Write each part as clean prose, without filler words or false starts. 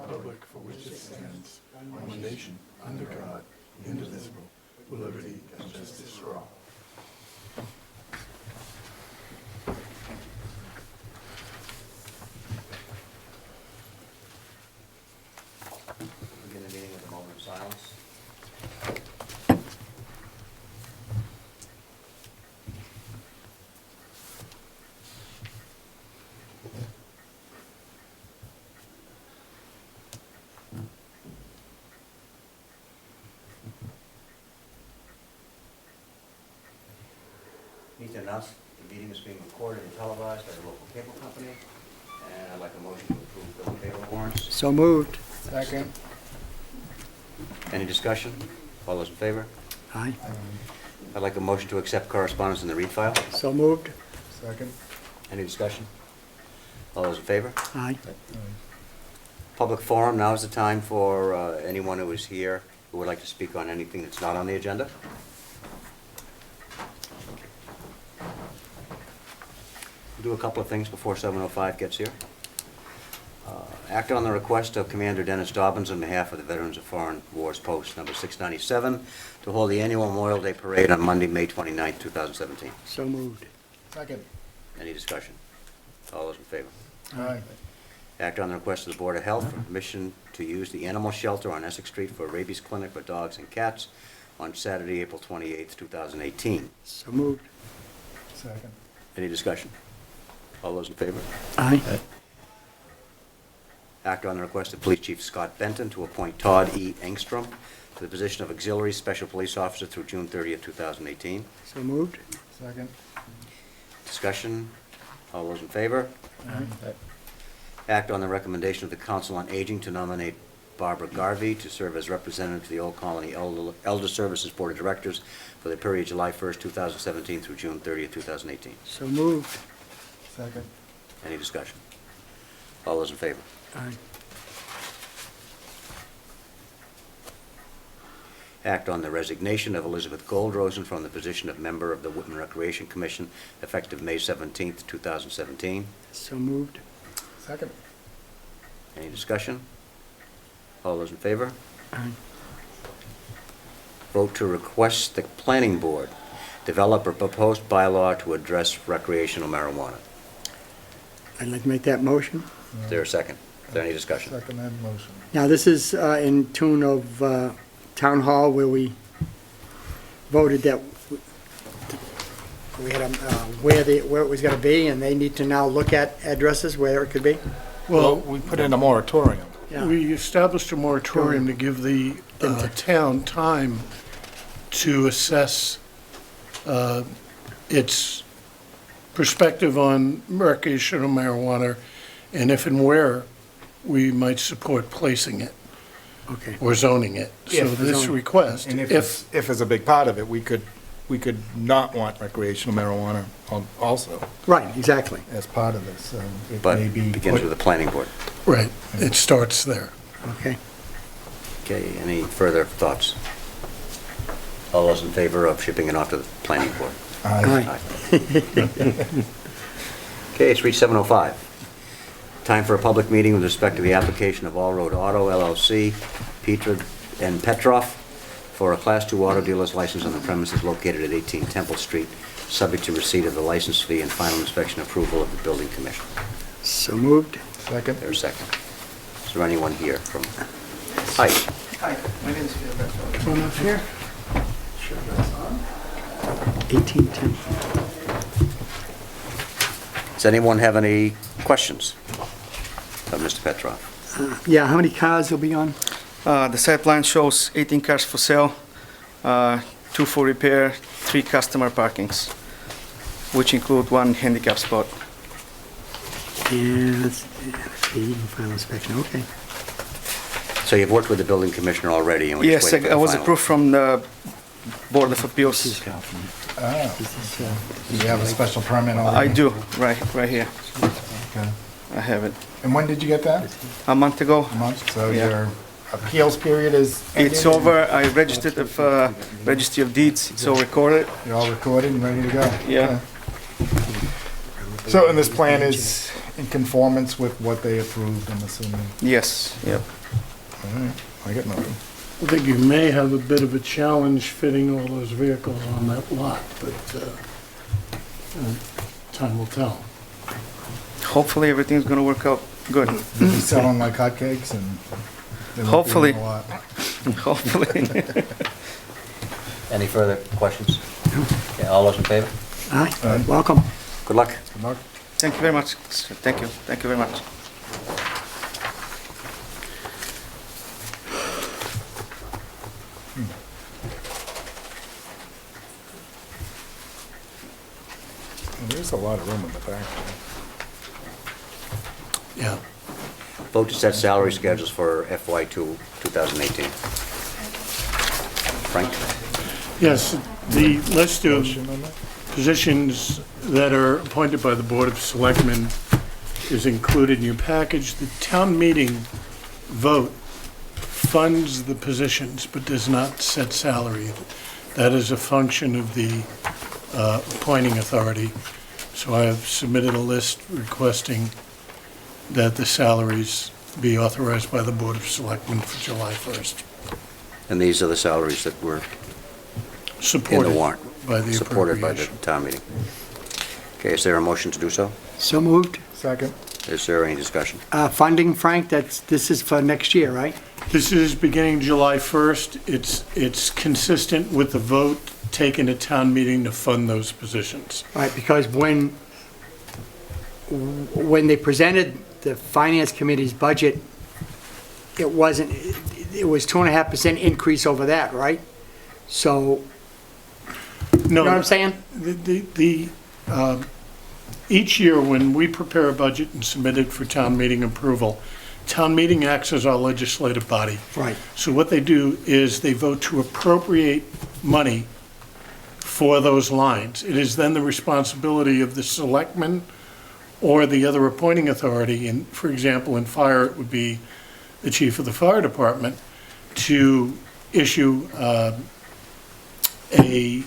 republic for which it stands, one nation, under God, indivisible, with liberty and justice for all. Begin the meeting with a moment of silence. Need to announce the meeting is being recorded and televised by the local cable company, and I'd like a motion to approve bill and payroll warrants. So moved. Second. Any discussion? All those in favor? Aye. I'd like a motion to accept correspondence in the read file. So moved. Second. Any discussion? All those in favor? Aye. Public forum, now is the time for anyone who is here who would like to speak on anything that's not on the agenda. We'll do a couple of things before 7:05 gets here. Act on the request of Commander Dennis Dobbins on behalf of the Veterans of Foreign Wars Post number 697 to hold the annual Memorial Day Parade on Monday, May 29, 2017. So moved. Second. Any discussion? All those in favor? Aye. Act on the request of the Board of Health for permission to use the animal shelter on Essex Street for a rabies clinic for dogs and cats on Saturday, April 28, 2018. So moved. Second. Any discussion? All those in favor? Aye. Act on the request of Police Chief Scott Benton to appoint Todd E. Engstrom to the position of Auxiliary Special Police Officer through June 30, 2018. So moved. Second. Discussion? All those in favor? Aye. Act on the recommendation of the Council on Aging to nominate Barbara Garvey to serve as representative to the Old Colony Elder Services Board of Directors for the period July 1st, 2017 through June 30th, 2018. So moved. Second. Any discussion? All those in favor? Aye. Act on the resignation of Elizabeth Goldrosen from the position of member of the Whitman Recreation Commission effective May 17th, 2017. So moved. Second. Any discussion? All those in favor? Aye. Vote to request the Planning Board develop a proposed bylaw to address recreational marijuana. I'd like to make that motion. Is there a second? Is there any discussion? Second that motion. Now, this is in tune of Town Hall where we voted that we had where it was going to be, and they need to now look at addresses where it could be. Well, we put in a moratorium. Yeah. We established a moratorium to give the town time to assess its perspective on recreational marijuana and if and where we might support placing it Okay. or zoning it. So If this zoning. request, And if, if it's a big part of it, we could not want recreational marijuana also Right, exactly. as part of this. It But may be begins with the Planning Board. right, it starts there. Okay. Okay, any further thoughts? All those in favor of shipping it off to the Planning Board? Aye. Okay, it's reached 7:05. Time for a public meeting with respect to the application of All Road Auto LLC, Petra and Petroff, for a Class 2 auto dealer's license on the premises located at 18 Temple Street, subject to receipt of the license fee and final inspection approval of the building commission. So moved. Second. There's a second. Is there anyone here from? Hi. Hi, my name is Peter Beckford. One up here. Sure that's on. 1810. Does anyone have any questions of Mr. Petroff? Yeah, how many cars will be on? The site plan shows 18 cars for sale, 2 for repair, 3 customer parkings, which include 1 handicap spot. And let's see, final inspection, okay. So you've worked with the building commissioner already, and we're just Yes, waiting for I the was final. approved from the Board of Appeals. This is, Do you have a special permit already? I do, right here. Okay. I have it. And when did you get that? A month ago. A month? So Yeah. your appeals period is ended? It's over. I registered with Registry of Deeds. It's all recorded. You're all recorded and ready to go? Yeah. So, and this plan is in conformance with what they approved, I'm assuming. Yes, yep. All right, I got nothing. I think you may have a bit of a challenge fitting all those vehicles on that lot, but time will tell. Hopefully, everything's gonna work out good. They'll be selling like hotcakes and they won't be Hopefully. in a lot. Hopefully. Any further questions? Okay, all those in favor? Aye, welcome. Good luck. Good luck. Thank you very much. Thank you. Thank you very much. Well, there's a lot of room in the back. Yeah. Vote to set salary schedules for FY 2018. Frank? Yes, the list of Motion on that? positions that are appointed by the Board of Selectmen is included in your package. The town meeting vote funds the positions but does not set salary. That is a function of the appointing authority. So I have submitted a list requesting that the salaries be authorized by the Board of Selectmen for July 1st. And these are the salaries that were in Supported the warrant, by the supported by the appropriation. town meeting. Okay, is there a motion to do so? So moved. Second. Is there any discussion? Funding, Frank, this is for next year, right? This is beginning July 1st. It's consistent with the vote taken at town meeting to fund those positions. Right, because when they presented the Finance Committee's budget, it was 2.5% increase over that, right? So, you know what I'm saying? Each year, when we prepare a budget and submit it for town meeting approval, town meeting acts as our legislative body. Right. So what they do is they vote to appropriate money for those lines. It is then the responsibility of the selectmen or the other appointing authority, and for example, in fire, it would be the chief of the fire department, to issue a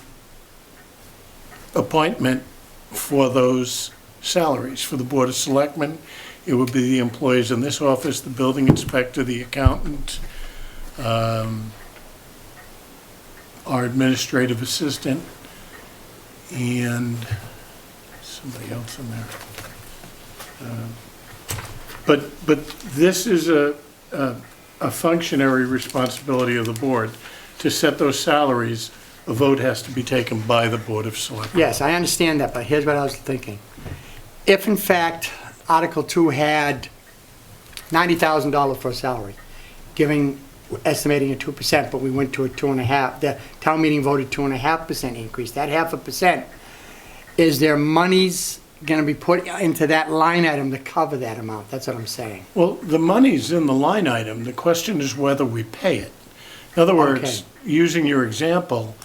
appointment for those salaries. For the Board of Selectmen, it would be the employees in this office, the building inspector, the accountant, our administrative assistant, and somebody else in there. But this is a functionary responsibility of the board to set those salaries. A vote has to be taken by the Board of Selectmen. Yes, I understand that, but here's what I was thinking. If in fact Article 2 had $90,000 for a salary, estimating a 2%, but we went to a 2.5%, the town meeting voted 2.5% increase, that 0.5%, is there monies going to be put into that line item to cover that amount? That's what I'm saying. Well, the money's in the line item. The question is whether we pay it. In other words, using your example,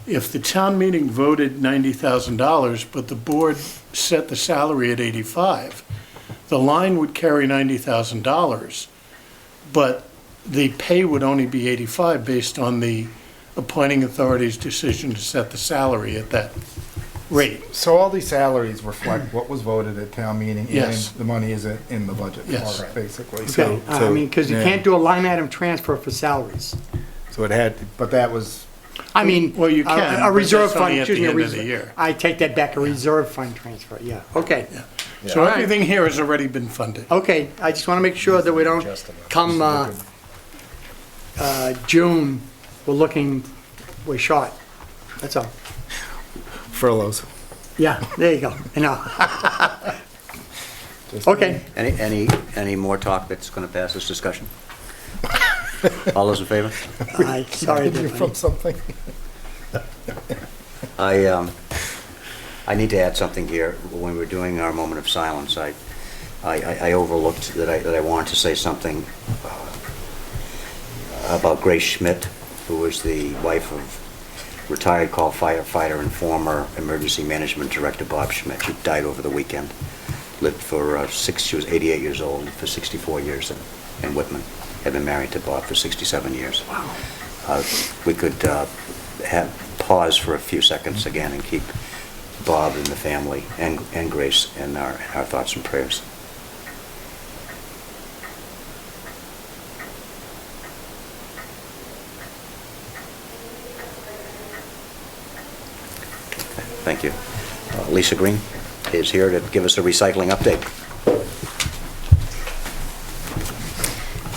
if the town meeting voted $90,000, but the board set the salary at $85,000, the line would carry $90,000, but the pay would only be $85,000 based on the appointing authority's decision to set the salary at that rate. So all these salaries reflect what was voted at town meeting, Yes. and the money is in the budget, Yes. basically. Okay, I mean, because you yeah. can't do a line item transfer for salaries. So it had, but that was, I mean, Well, you can, a but reserve that's only fund, at the excuse me, a end of the reserve. year. I take that back, a reserve fund transfer, yeah, okay. So All right. everything here has already been funded. Okay, I just want to make sure that we don't come June, we're short, that's all. furloughs. Yeah, there you go, I know. Okay, Any more talk that's going to pass this discussion? All those in favor? sorry, Did you from something? I need to add something here. When we're doing our moment of silence, I overlooked that I wanted to say something about Grace Schmidt, who was the wife of retired call firefighter and former emergency management director Bob Schmidt. She died over the weekend. Lived for she was 88 years old, for 64 years in Whitman. Had been married to Bob for 67 years. Wow. We could pause for a few seconds again and keep Bob and the family and Grace in our thoughts and prayers. Thank you. Lisa Green is here to give us a recycling update.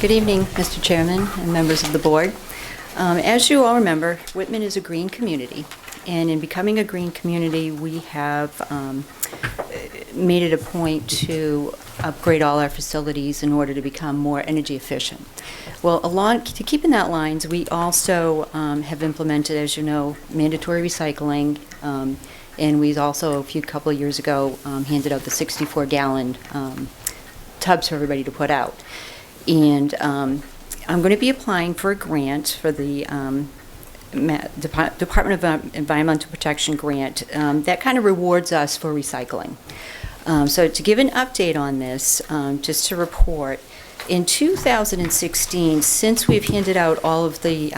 Good evening, Mr. Chairman and members of the board. As you all remember, Whitman is a green community, and in becoming a green community, we have made it a point to upgrade all our facilities in order to become more energy efficient. Well, to keep in that lines, we also have implemented, as you know, mandatory recycling, and we also, a couple of years ago, handed out the 64-gallon tubs for everybody to put out. And I'm going to be applying for a grant for the Department of Environmental Protection grant that kind of rewards us for recycling. So to give an update on this, just to report, in 2016, since we've handed out all of the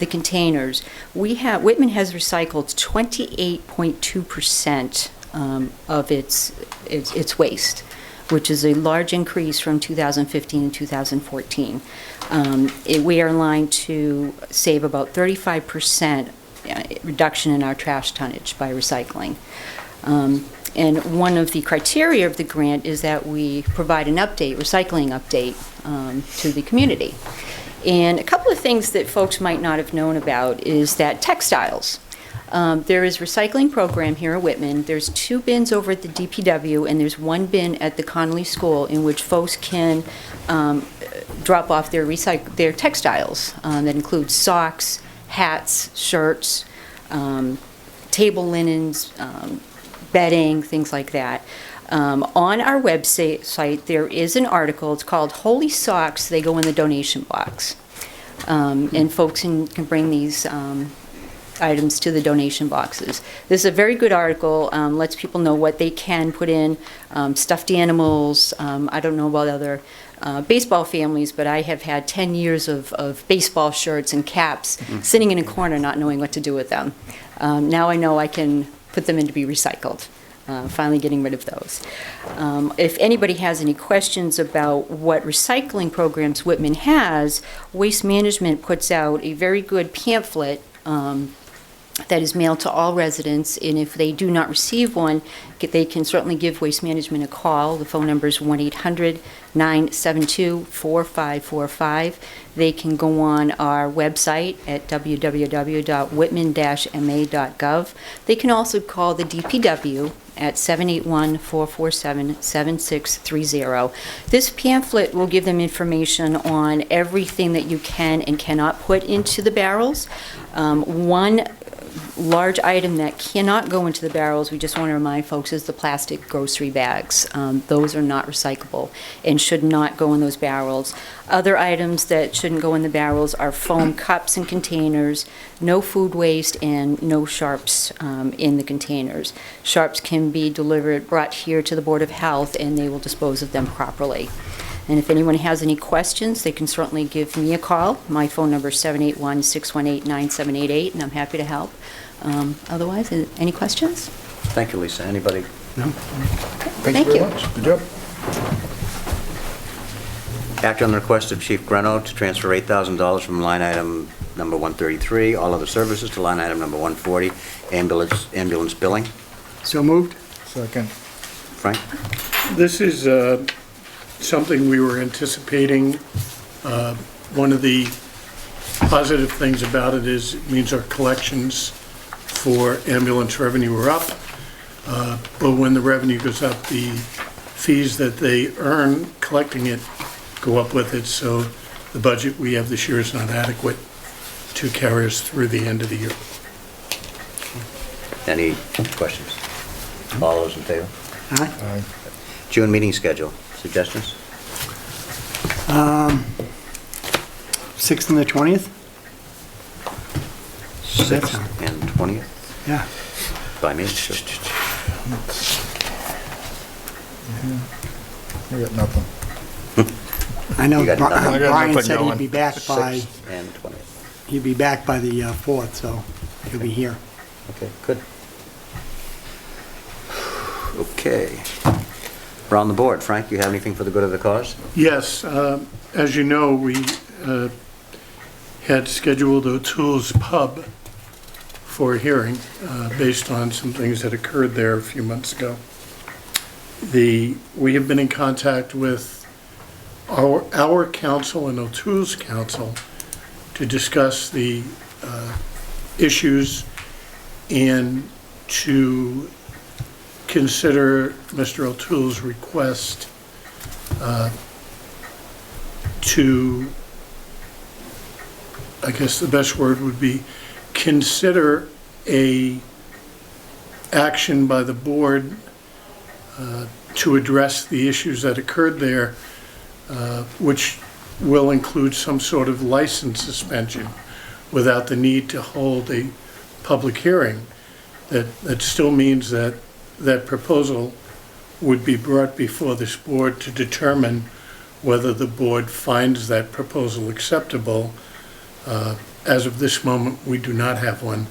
containers, Whitman has recycled 28.2% of its waste, which is a large increase from 2015 and 2014. We are in line to save about 35% reduction in our trash tonnage by recycling. And one of the criteria of the grant is that we provide an recycling update to the community. And a couple of things that folks might not have known about is that textiles. There is a recycling program here at Whitman. There's 2 bins over at the DPW, and there's 1 bin at the Connolly School in which folks can drop off their textiles. That includes socks, hats, shirts, table linens, bedding, things like that. On our website, there is an article. It's called Holy Socks, They Go in the Donation Box. And folks can bring these items to the donation boxes. This is a very good article, lets people know what they can put in, stuffed animals. I don't know about other baseball families, but I have had 10 years of baseball shirts and caps sitting in a corner not knowing what to do with them. Now I know I can put them in to be recycled. Finally getting rid of those. If anybody has any questions about what recycling programs Whitman has, Waste Management puts out a very good pamphlet that is mailed to all residents, and if they do not receive one, they can certainly give Waste Management a call. The phone number is 1-800-972-4545. They can go on our website at www.whitman-ma.gov. They can also call the DPW at 781-447-7630. This pamphlet will give them information on everything that you can and cannot put into the barrels. One large item that cannot go into the barrels, we just want to remind folks, is the plastic grocery bags. Those are not recyclable and should not go in those barrels. Other items that shouldn't go in the barrels are foam cups and containers, no food waste, and no sharps in the containers. Sharps can be brought here to the Board of Health, and they will dispose of them properly. And if anyone has any questions, they can certainly give me a call. My phone number is 781-618-9788, and I'm happy to help. Otherwise, any questions? Thank you, Lisa. Anybody? No? Thank you. very much. Good job. Act on the request of Chief Greno to transfer $8,000 from line item number 133, all other services, to line item number 140, ambulance billing. So moved? Second. Frank? This is something we were anticipating. One of the positive things about it is it means our collections for ambulance revenue are up. But when the revenue goes up, the fees that they earn collecting it go up with it. So the budget we have this year is not adequate to carry us through the end of the year. Any questions? All those in favor? Aye. Aye. June meeting schedule. Suggestions? 6th and the 20th? 6th and 20th? Yeah. By me? Sure. I got nothing. I know You got nothing? I got Brian nothing said he'd going. be back by, 6th and 20th. he'd be back by the 4th, so he'll be here. Okay, good. Okay. Around the board, Frank, you have anything for the good of the cause? Yes, as you know, we had scheduled O'Toole's Pub for a hearing based on some things that occurred there a few months ago. We have been in contact with our council and O'Toole's council to discuss the issues and to consider Mr. O'Toole's request to, I guess the best word would be, consider a action by the board to address the issues that occurred there, which will include some sort of license suspension without the need to hold a public hearing. That still means that that proposal would be brought before this board to determine whether the board finds that proposal acceptable. As of this moment, we do not have one,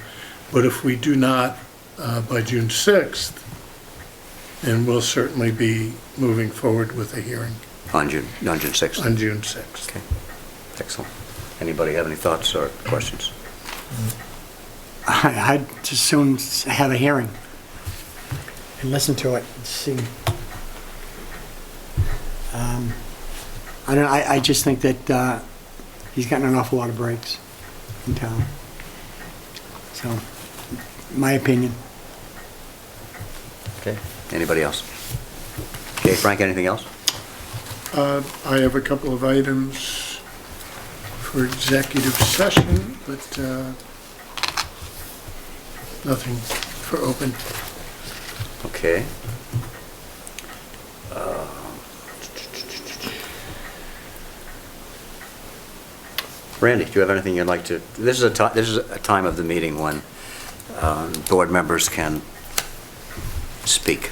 but if we do not by June 6th, then we'll certainly be moving forward with a hearing On June 6th. on June 6th. Okay, excellent. Anybody have any thoughts or questions? I'd just soon have a hearing and listen to it and see. I just think that he's gotten an awful lot of breaks in town. So, my opinion. Okay, anybody else? Okay, Frank, anything else? I have a couple of items for executive session, but nothing for open. Okay. Randy, do you have anything you'd like to, this is a time of the meeting when board members can speak.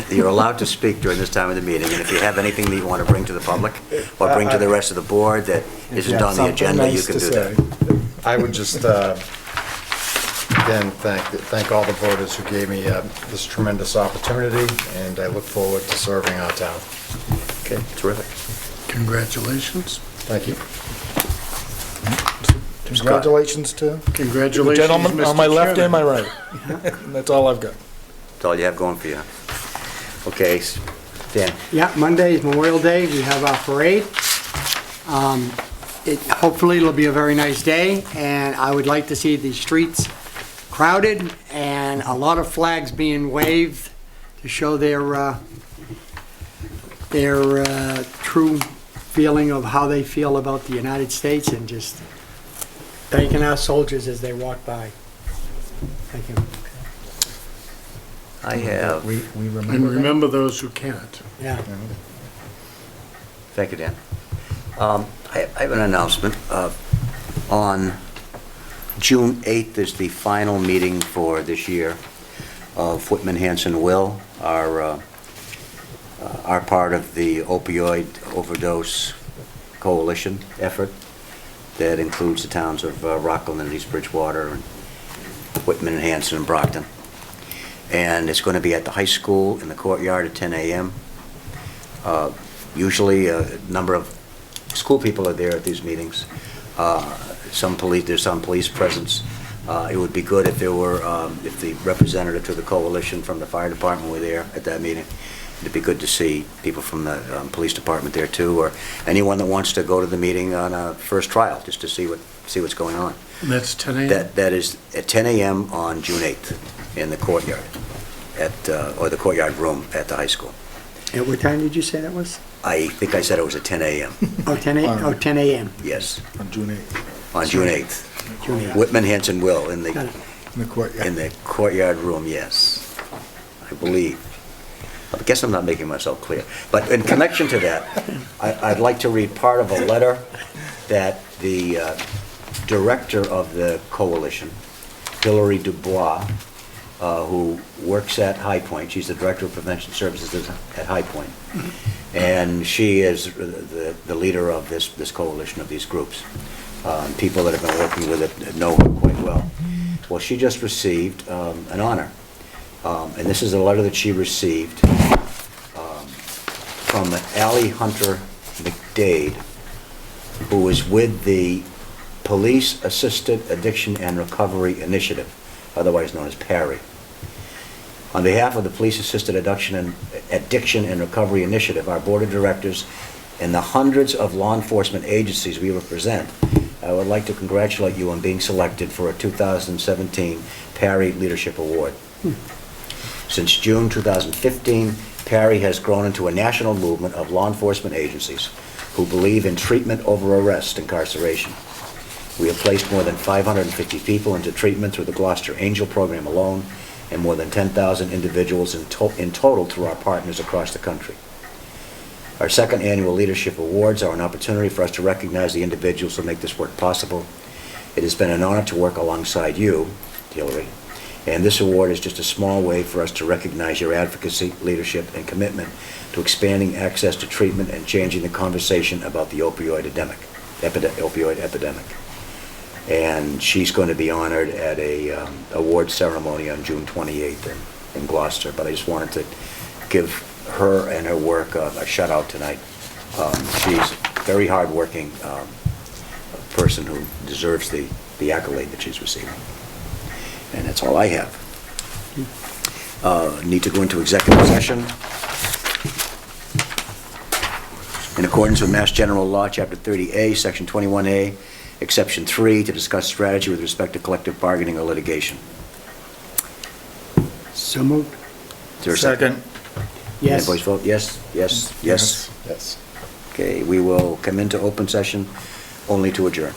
You're allowed to speak during this time of the meeting, and if you have anything that you want to bring to the public or bring to the rest of the board that isn't on the agenda, you can do that. I would just, again, thank all the voters who gave me this tremendous opportunity, and I look forward to serving our town. Okay, terrific. Congratulations. Thank you. Congratulations to Congratulations, Gentlemen, Mr. on my left and Chairman. my right. That's all I've got. That's all you have going for you. Okay, Dan. Yeah, Monday is Memorial Day. We have our parade. Hopefully it'll be a very nice day, and I would like to see the streets crowded and a lot of flags being waved to show their true feeling of how they feel about the United States, and just thanking our soldiers as they walk by. Thank you. I have, we And remember that. remember those who can't. Yeah. thank you, Dan. I have an announcement. On June 8th is the final meeting for this year of Whitman Will, our part of the opioid overdose coalition effort that includes the towns of Rockland and East Bridgewater and Whitman and Hanson and Brockton. And it's going to be at the high school in the courtyard at 10 a.m. Usually a number of school people are there at these meetings. There's some police presence. It would be good if there were, if the representative to the coalition from the fire department were there at that meeting. It'd be good to see people from the police department there too, or anyone that wants to go to the meeting on a first trial, just to see what's going on. And that's 10 a.m.? That is at 10 a.m. on June 8th in the courtyard, or the courtyard room at the high school. At what time did you say that was? I think I said it was at 10 a.m. Oh, 10 a.m. Oh, 10 a.m. Yes, On June 8th. on June 8th. June 8th. Whitman Will in Got the it. In the courtyard. in the courtyard room, yes, I believe. I guess I'm not making myself clear. But in connection to that, I'd like to read part of a letter that the director of the coalition, Hillary Dubois, who works at High Point. She's the director of prevention services at High Point. And she is the leader of this coalition of these groups. People that have been working with it know her quite well. Well, she just received an honor. And this is a letter that she received from Allie Hunter McDade, who was with the Police Assisted Addiction and Recovery Initiative, otherwise known as PARI. On behalf of the Police Assisted Addiction and Recovery Initiative, our Board of Directors, and the hundreds of law enforcement agencies we represent, I would like to congratulate you on being selected for a 2017 PARI Leadership Award. Since June 2015, PARI has grown into a national movement of law enforcement agencies who believe in treatment over arrest incarceration. We have placed more than 550 people into treatment through the Gloucester Angel program alone, and more than 10,000 individuals in total through our partners across the country. Our second annual Leadership Awards are an opportunity for us to recognize the individuals who make this work possible. It has been an honor to work alongside you, Hillary, and this award is just a small way for us to recognize your advocacy, leadership, and commitment to expanding access to treatment and changing the conversation about the opioid epidemic. And she's going to be honored at a award ceremony on June 28th in Gloucester. But I just wanted to give her and her work a shout out tonight. She's a very hardworking person who deserves the accolade that she's receiving. And that's all I have. Need to go into executive session. In accordance with Mass General Law, Chapter 30A, Section 21A, Exception 3, to discuss strategy with respect to collective bargaining or litigation. So moved. Is there a second? Yes. Voice vote, yes, yes, yes. Yes. Okay, we will come into open session only to adjourn.